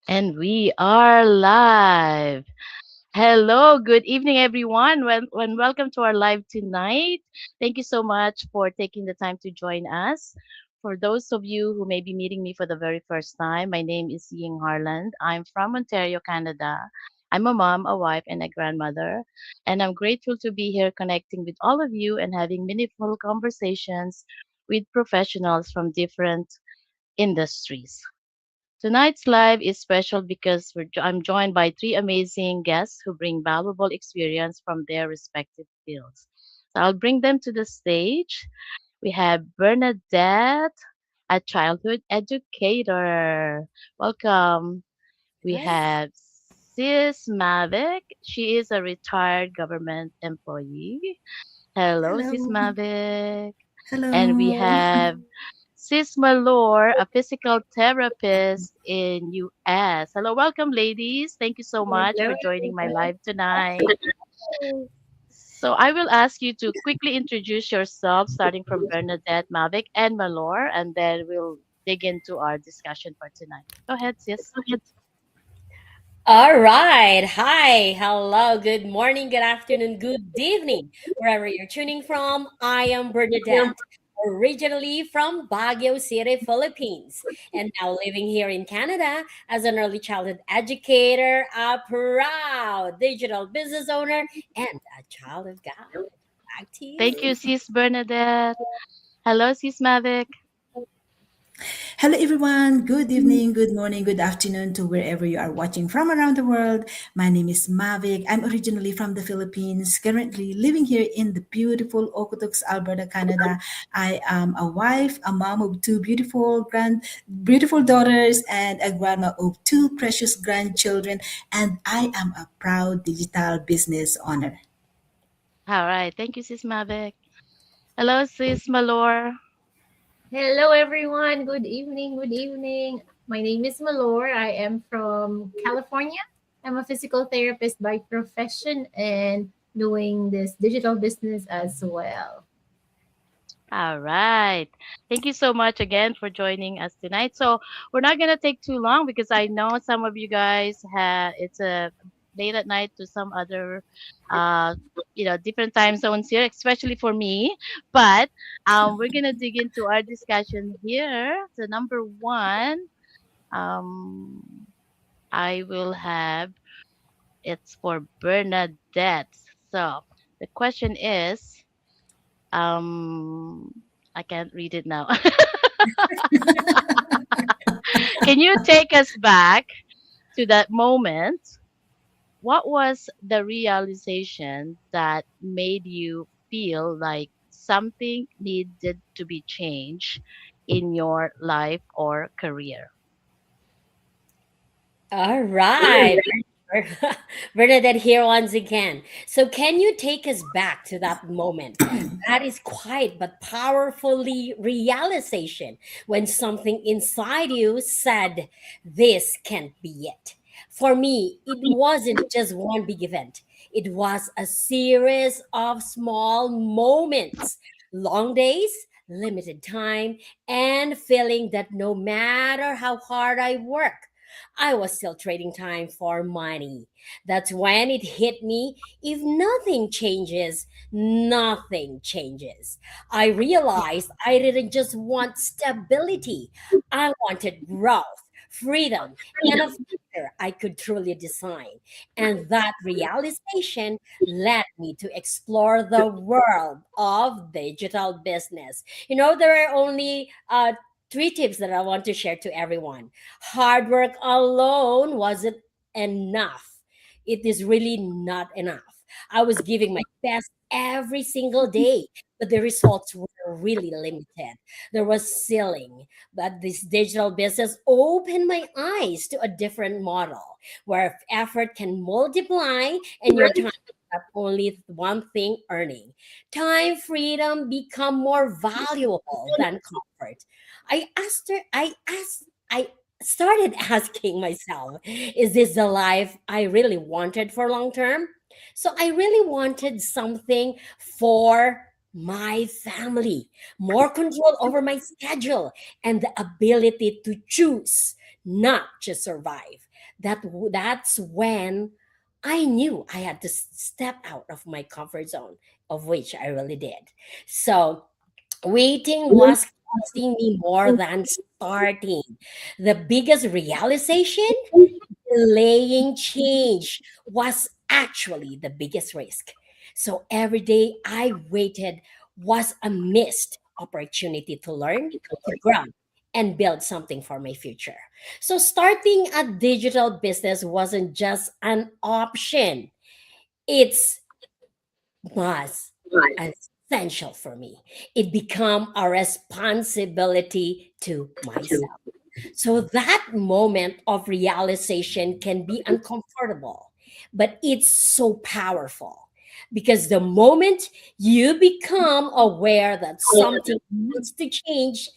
And we are live. Hello, good evening, everyone. Welcome to our live tonight. Thank you so much for taking the time to join us. For those of you who may be meeting me for the very first time, my name is Ying Harland. I'm from Ontario, Canada. I'm a mom, a wife, and a grandmother. And I'm grateful to be here connecting with all of you and having meaningful conversations with professionals from different industries. Tonight's live is special because I'm joined by three amazing guests who bring valuable experience from their respective fields. So I'll bring them to the stage. We have Bernadette, a childhood educator. Welcome. We Hi. have Sis Mavic. She is a retired government employee. Hello, Sis Hello. Mavic. And we Hello. have Sis Malore, a physical therapist in US. Hello, welcome ladies. Thank you so much Hello, for joining my everyone. live tonight. So I will ask you to quickly introduce yourself, starting from Bernadette, Mavic, and Malore, and then we'll dig into our discussion for tonight. Go ahead, sis. All right. Hi. Hello. Good morning, good afternoon, good evening, wherever you're tuning from. I am Bernadette, originally from Baguio City, Philippines, and now living here in Canada as an early childhood educator, a proud digital business owner, and a child of God. Back to Thank you. you, sis Bernadette. Hello, sis Mavic. Hello, everyone. Good evening, good morning, good afternoon to wherever you are watching from around the world. My name is Mavic. I'm originally from the Philippines, currently living here in the beautiful Okotoks, Alberta, Canada. I am a wife, a mom of two beautiful daughters, and a grandma of two precious grandchildren. And I am a proud digital business owner. All right. Thank you, sis Mavic. Hello, sis Malore. Hello, everyone. Good evening. Good evening. My name is Malore. I am from California. I'm a physical therapist by profession and doing this digital business as well. All right. Thank you so much again for joining us tonight. So we're not gonna take too long because I know some of you guys have it's a late at night to some other uh different time zones here, especially for me. But we're gonna dig into our discussion here. So number one, um I will have it's for Bernadette. So the question is um, I can't read it now. Can you take us back to that moment? What was the realization that made you feel like something needed to be changed in your life or career? All right. Bernadette here once again. So, can you take us back to that moment? That is quiet but powerfully realization when something inside you said, "This can't be it." For me, it wasn't just one big event, it was a series of small moments, long days, limited time, and feeling that no matter how hard I work, I was still trading time for money. That's when it hit me. If nothing changes, nothing changes. I realized I didn't just want stability, I wanted growth, freedom, and a future I could truly design. And that realization led me to explore the world of digital business. There are only three tips that I want to share to everyone. Hard work alone wasn't enough. It is really not enough. I was giving my best every single day, but the results were really limited. There was ceiling, but this digital business opened my eyes to a different model where effort can multiply and your time is not only one thing earning. Time freedom become more valuable than comfort. I started asking myself, is this the life I really wanted for long term? So I really wanted something for my family, more control over my schedule, and the ability to choose, not just survive. That's when I knew I had to step out of my comfort zone, of which I really did. So waiting was costing me more than starting. The biggest realization, delaying change, was actually the biggest risk. So every day I waited was a missed opportunity to learn, to grow, and build something for my future. So starting a digital business wasn't just an option, it's was essential for me. It became a responsibility to myself. So that moment of realization can be uncomfortable, but it's so powerful because the moment you become aware that something needs to change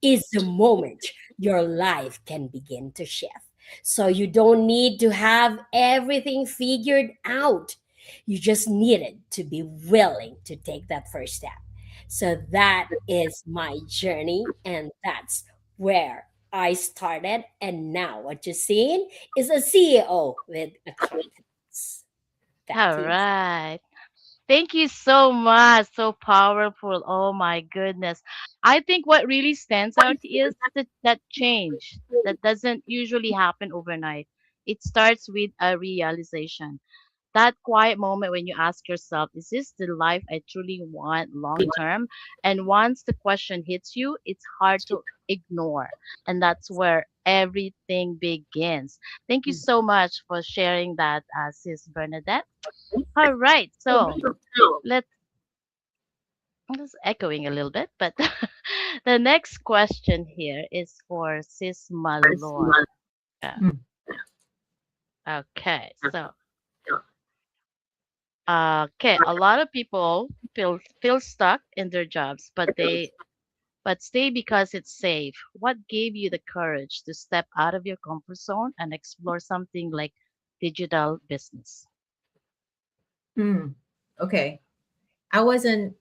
is the moment your life can begin to shift. So you don't need to have everything figured out. You just needed to be willing to take that first step. So that is my journey, and that's where I started. And now what you're seeing is a CEO with a confidence. Back All to you. right. Thank you so much. So powerful. Oh my goodness. I think what really stands out is that change that doesn't usually happen overnight. It starts with a realization. That quiet moment when you ask yourself, is this the life I truly want long term? And once the question hits you, it's hard to ignore. And that's where everything begins. Thank you so much for sharing that, Sis Bernadette. All right. So let's, I'm just echoing a little bit, but the next question here is for Sis Malor. Uh, Mm. Okay. So, okay, a lot of people feel stuck in their jobs, but stay because it's safe. What gave you the courage to step out of your comfort zone and explore something like digital business? Mm. Okay. I wasn't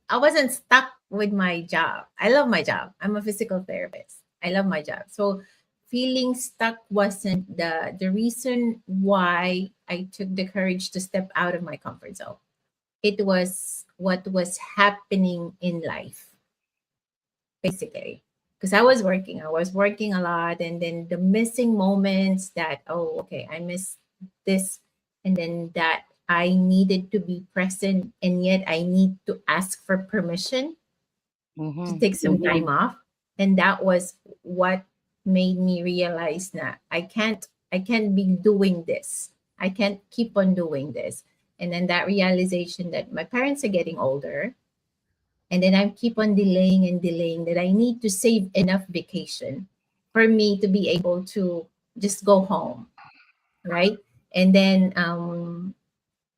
stuck with my job. I love my job. I'm a physical therapist. I love my job. So feeling stuck wasn't the reason why I took the courage to step out of my comfort zone. It was what was happening in life, basically. Because I was working a lot, and then the missing moments that, oh, okay, I missed this, and then that I needed to be present, and yet I need to ask for permission to Mm-hmm. take some time off. And that was what made me realize that I can't be doing this. I can't keep on doing this. And then that realization that my parents are getting older, and then I keep on delaying and delaying, that I need to save enough vacation for me to be able to just go home, right? And then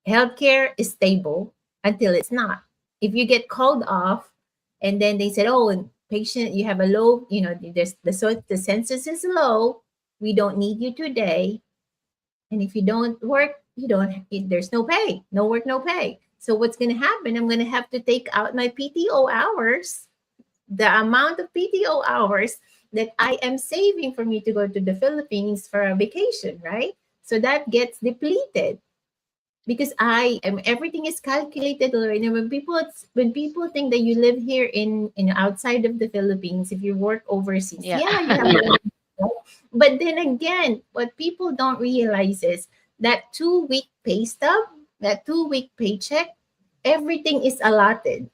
healthcare is stable until it's not. If you get called off, and then they said, "Oh, and patient, you have a low, there's the census is low. We don't need you today." And if you don't work, there's no pay, no work, no pay. So what's going to happen? I'm going to have to take out my PTO hours, the amount of PTO hours that I am saving for me to go to the Philippines for a vacation, right? So that gets depleted because I am everything is calculated already. And when people think that you live here in outside of the Philippines, if you work overseas, Yeah. yeah, you have a lot of people. But then again, what people don't realize is that 2 week pay stub, that 2 week paycheck, everything is allotted,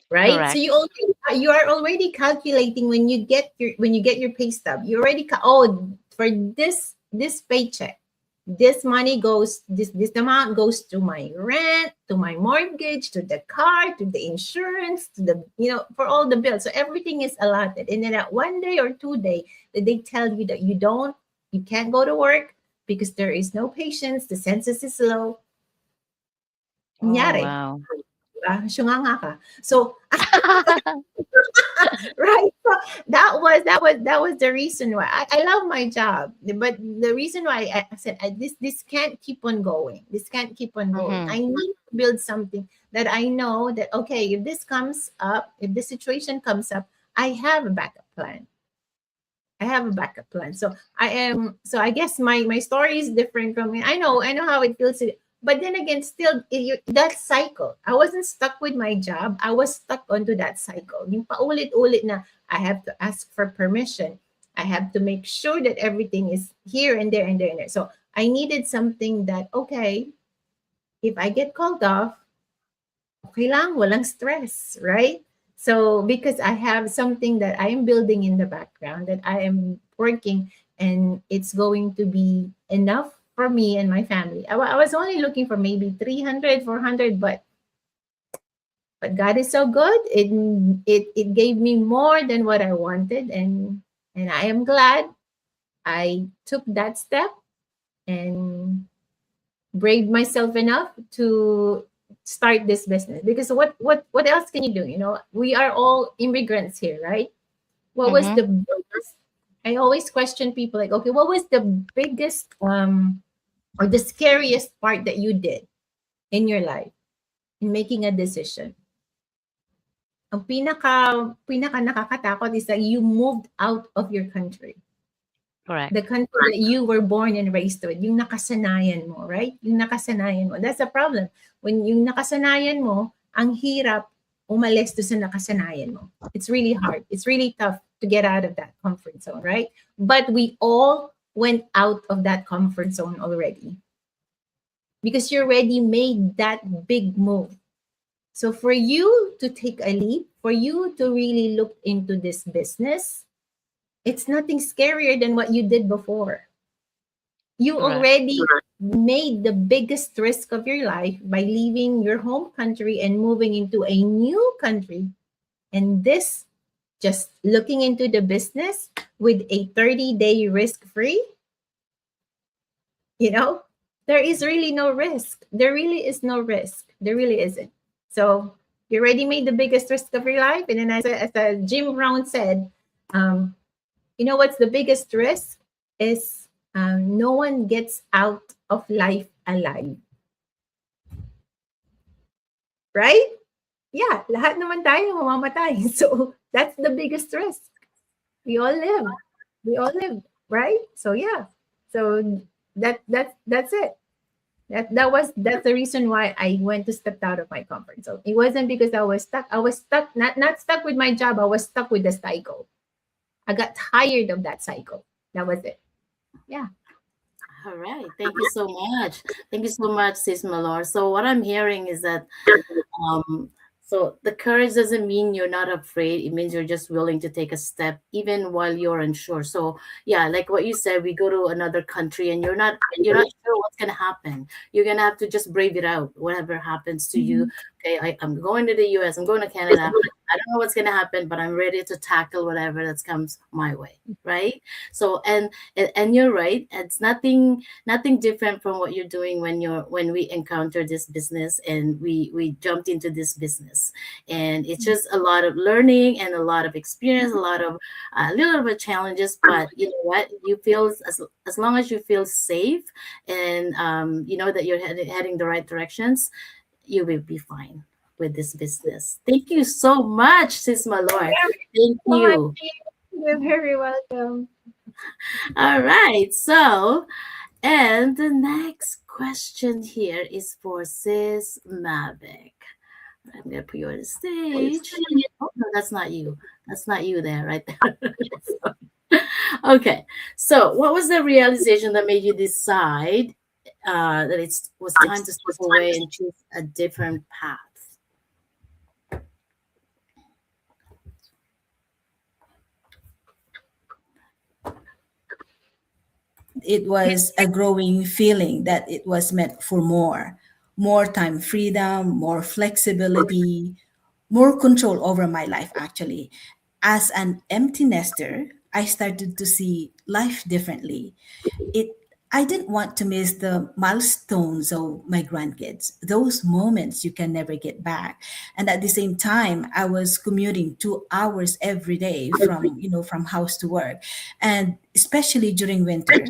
right? So Correct. you are already calculating when you get your pay stub. You already for this paycheck, this amount goes to my rent, to my mortgage, to the car, to the insurance, to the for all the bills. So everything is allotted. And then at 1 day or 2 day, that they tell you that you can't go to work because there is no patients, the census is low. Oh, Nangyari. wow. Syunganga ka. So right. So that was the reason why I love my job. But the reason why I said this can't keep on going. This can't keep on going. Mm-hmm. I need to build something that I know that, okay, if this comes up, if this situation comes up, I have a backup plan. I have a backup plan. So I guess my story is different from me. I know how it feels. But then again, still that cycle. I wasn't stuck with my job. I was stuck onto that cycle. Yung paulit-ulit na I have to ask for permission. I have to make sure that everything is here and there and there and there. So I needed something that, okay, if I get called off, okay lang, walang stress, right? So because I have something that I am building in the background, that I am working, and it's going to be enough for me and my family. I was only looking for maybe 300, 400, but God is so good. It gave me more than what I wanted, and I am glad I took that step and braved myself enough to start this business. Because what else can you do? We are all immigrants here, right? What was Mm-hmm. the biggest? I always question people like, okay, what was the biggest or the scariest part that you did in your life in making a decision? Ang pinaka nakakatakot is that you moved out of your country. Correct. The country that you were born and raised with, yung nakasanayan mo, right? Yung nakasanayan mo. That's the problem. When yung nakasanayan mo, ang hirap umalis to sa nakasanayan mo. It's really hard. It's really tough to get out of that comfort zone, right? But we all went out of that comfort zone already because you already made that big move. So for you to take a leap, for you to really look into this business, it's nothing scarier than what you did before. You Correct. already made the biggest risk of your life by leaving your home country and moving into a new country. And this, just looking into the business with a 30-day risk free, there is really no risk. There really is no risk. There really isn't. So you already made the biggest risk of your life. And then as Jim Brown said, what's the biggest risk is no one gets out of life alive. Right? Yeah, lahat naman tayo mamamatay. So that's the biggest risk. We all live. We all live, right? So yeah. So that's it. That's the reason why I went to step out of my comfort zone. It wasn't because I was stuck. I was stuck, not stuck with my job. I was stuck with the cycle. I got tired of that cycle. That was it. Yeah. All right. Thank you so much. Thank you so much, Sis Malor. So what I'm hearing is that um so the courage doesn't mean you're not afraid. It means you're just willing to take a step even while you're unsure. So yeah, like what you said, we go to another country and you're not sure what's gonna happen. You're gonna have to just brave it out, whatever happens to you. Mhm. Okay, I'm going to the US, I'm going to Canada. I don't know what's gonna happen, but I'm ready to tackle whatever that comes my way. Right. So and you're right. It's nothing different from what you're doing when we encounter this business and we jumped into this business, and it's just a lot of learning and a lot of experience, a lot of a little bit of challenges, but you know what, you feel as long as you feel safe and you know that you're heading the right directions, you will be fine with this business. Thank you so much, Sis Malor. Thank So much. you. You're very welcome. All right, so and the next question here is for Sis Mavic. I'm gonna put you on the stage. Oh no, that's not you. That's not you there, right there. Okay. So what was the realization that made you decide that it was time to step away and choose a different path? It was a growing feeling that it was meant for more time freedom, more flexibility, more control over my life actually. As an empty nester, I started to see life differently. It I didn't want to miss the milestones of my grandkids, those moments you can never get back. And at the same time, I was commuting 2 hours every day from house to work. And especially during winter,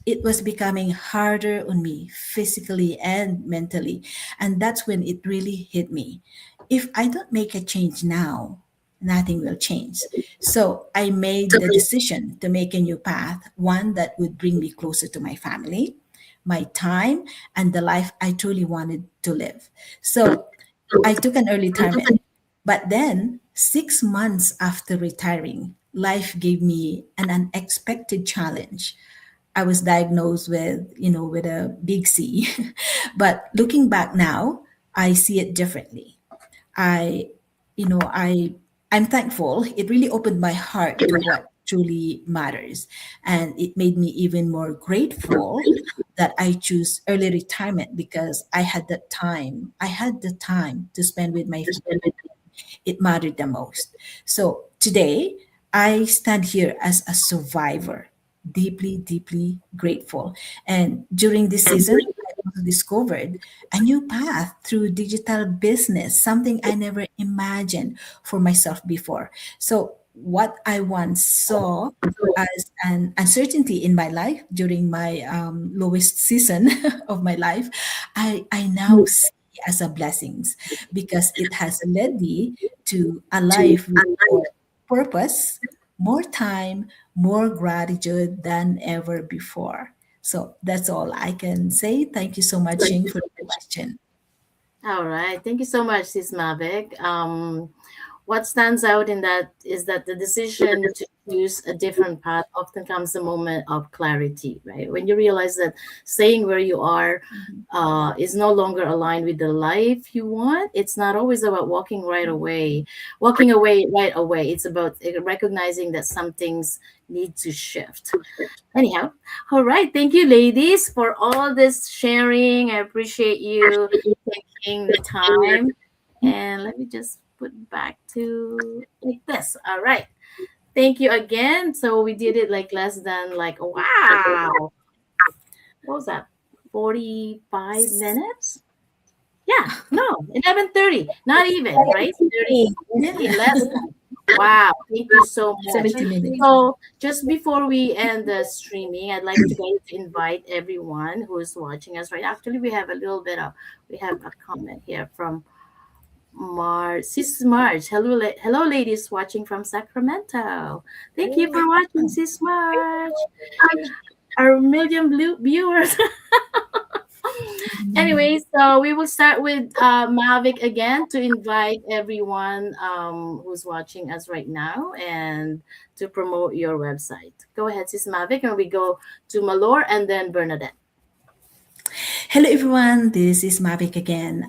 it was becoming harder on me physically and mentally. And that's when it really hit me. If I don't make a change now, nothing will change. So I made the decision to make a new path, one that would bring me closer to my family, my time, and the life I truly wanted to live. So I took an early retirement. But then, 6 months after retiring, life gave me an unexpected challenge. I was diagnosed with, with a big C. But looking back now, I see it differently. I, you know, I'm thankful. It really opened my heart to what truly matters, and it made me even more grateful that I choose early retirement because I had that time. I had the time to spend with my family. It mattered the most. So today, I stand here as a survivor, deeply, deeply grateful. And during this season, I also discovered a new path through digital business, something I never imagined for myself before. So, what I once saw as an uncertainty in my life during my lowest season of my life, I now see as a blessings because it has led me to a life with more purpose, more time, more gratitude than ever before. So that's all I can say. Thank you so much, Shing, for the question. All right. Thank you so much, Sis Mavic. What stands out in that is that the decision to choose a different path often comes a moment of clarity, right? When you realize that staying where you are is no longer aligned with the life you want, it's not always about walking away right away. It's about recognizing that some things need to shift. Anyhow, all right. Thank you, ladies, for all this sharing. I appreciate you taking the time. And let me just put back to like this. All right. Thank you again. So we did it like less than like wow. What was that? 45 minutes? Yeah, no, 11:30. Not even, right? 30, Yeah, less than. Wow, thank you so much. 70 minutes. So, just before we end the streaming, I'd like to guys to invite everyone who's watching us right. Actually, we have a comment here from Marge. Sis Marge. Hello, hello, ladies watching from Sacramento. Thank you for watching, Sis Marge. Our million blue viewers. Anyway, so we will start with Mavic again to invite everyone who's watching us right now and to promote your website. Go ahead, Sis Mavic, and we go to Malor and then Bernadette. Hello, everyone. This is Mavic again.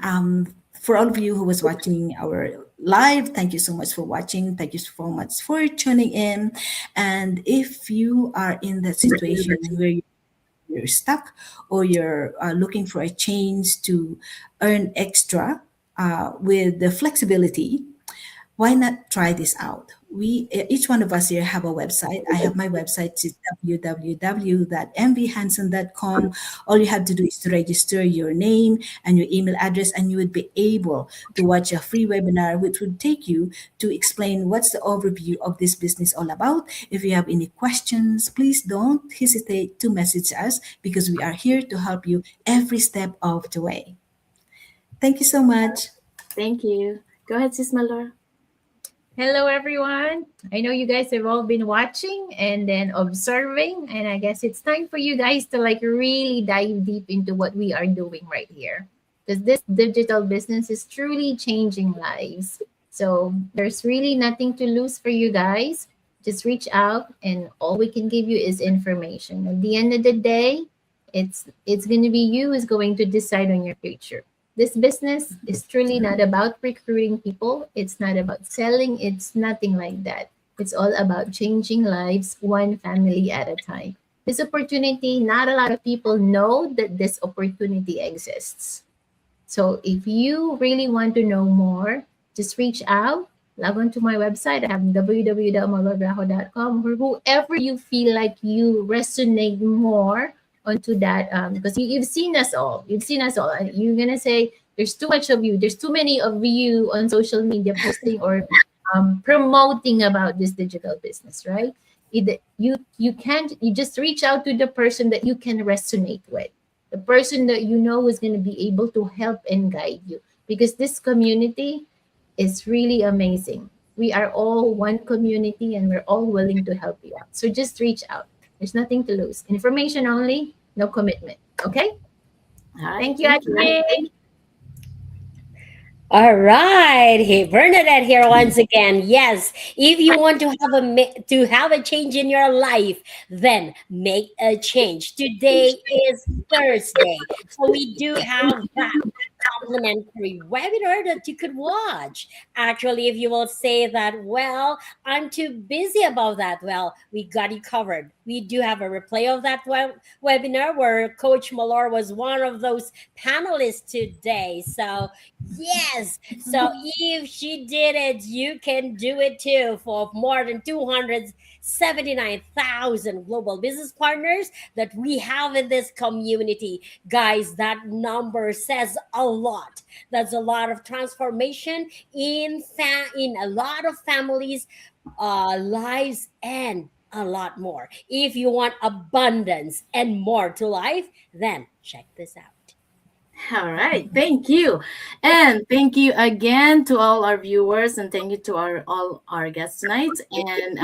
For all of you who was watching our live, thank you so much for watching. Thank you so much for tuning in. And if you are in that situation where you're stuck or you're looking for a change to earn extra with the flexibility, why not try this out? Each one of us here have a website. I have my website, it's www.mvhansen.com. All you have to do is to register your name and your email address, and you would be able to watch a free webinar which would take you to explain what's the overview of this business all about. If you have any questions, please don't hesitate to message us because we are here to help you every step of the way. Thank you so much. Thank you. Go ahead, Sis Malor. Hello, everyone. I know you guys have all been watching and then observing, and I guess it's time for you guys to like really dive deep into what we are doing right here. Because this digital business is truly changing lives. So there's really nothing to lose for you guys. Just reach out, and all we can give you is information. At the end of the day, it's going to be you who's going to decide on your future. This business is truly not about recruiting people. It's not about selling. It's nothing like that. It's all about changing lives one family at a time. This opportunity, not a lot of people know that this opportunity exists. So if you really want to know more, just reach out, log on to my website. I have www.malorbrajo.com, or whoever you feel like you resonate more onto that, because you've seen us all. You've seen us all. And you're gonna say there's too much of you. There's too many of you on social media posting or promoting about this digital business, right? You can't. You just reach out to the person that you can resonate with, the person that you know is going to be able to help and guide you. Because this community is really amazing. We are all one community and we're all willing to help you out. So just reach out. There's nothing to lose. Information only, no commitment. Okay? All right. Thank you, Thank you. Ajay. All right, hey Bernadette here once again. Yes, if you want to have to have a change in your life, then make a change. Today is Thursday, so we do have that complimentary webinar that you could watch. Actually, if you will say that, well, I'm too busy about that, well, we got you covered. We do have a replay of that webinar where Coach Malor was one of those panelists today. So yes. So if she did it, you can do it too for more than 279,000 global business partners that we have in this community. Guys, that number says a lot. That's a lot of transformation in a lot of families, lives, and a lot more. If you want abundance and more to life, then check this out. All right, thank you, and thank you again to all our viewers, and thank you to all our guests tonight. And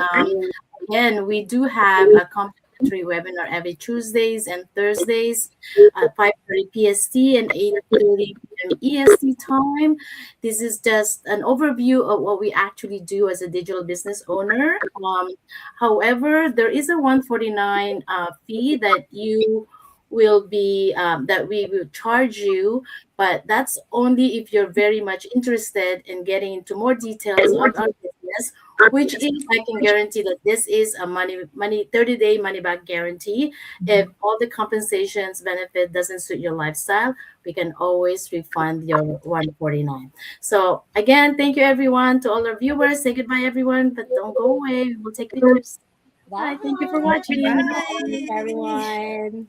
again, we do have a complimentary webinar every Tuesdays and Thursdays at 5:30 PST and 8:30 p.m. EST time. This is just an overview of what we actually do as a digital business owner. However, there is a 149 fee that you will be that we will charge you, but that's only if you're very much interested in getting into more details on our business, which is, I can guarantee that this is a money 30-day money back guarantee. If all the compensations benefit doesn't suit your lifestyle, we can always refund your 149. So again, thank you everyone. To all our viewers, say goodbye everyone, but don't go away, we will take pictures. Bye. Bye, thank you for watching. Everyone.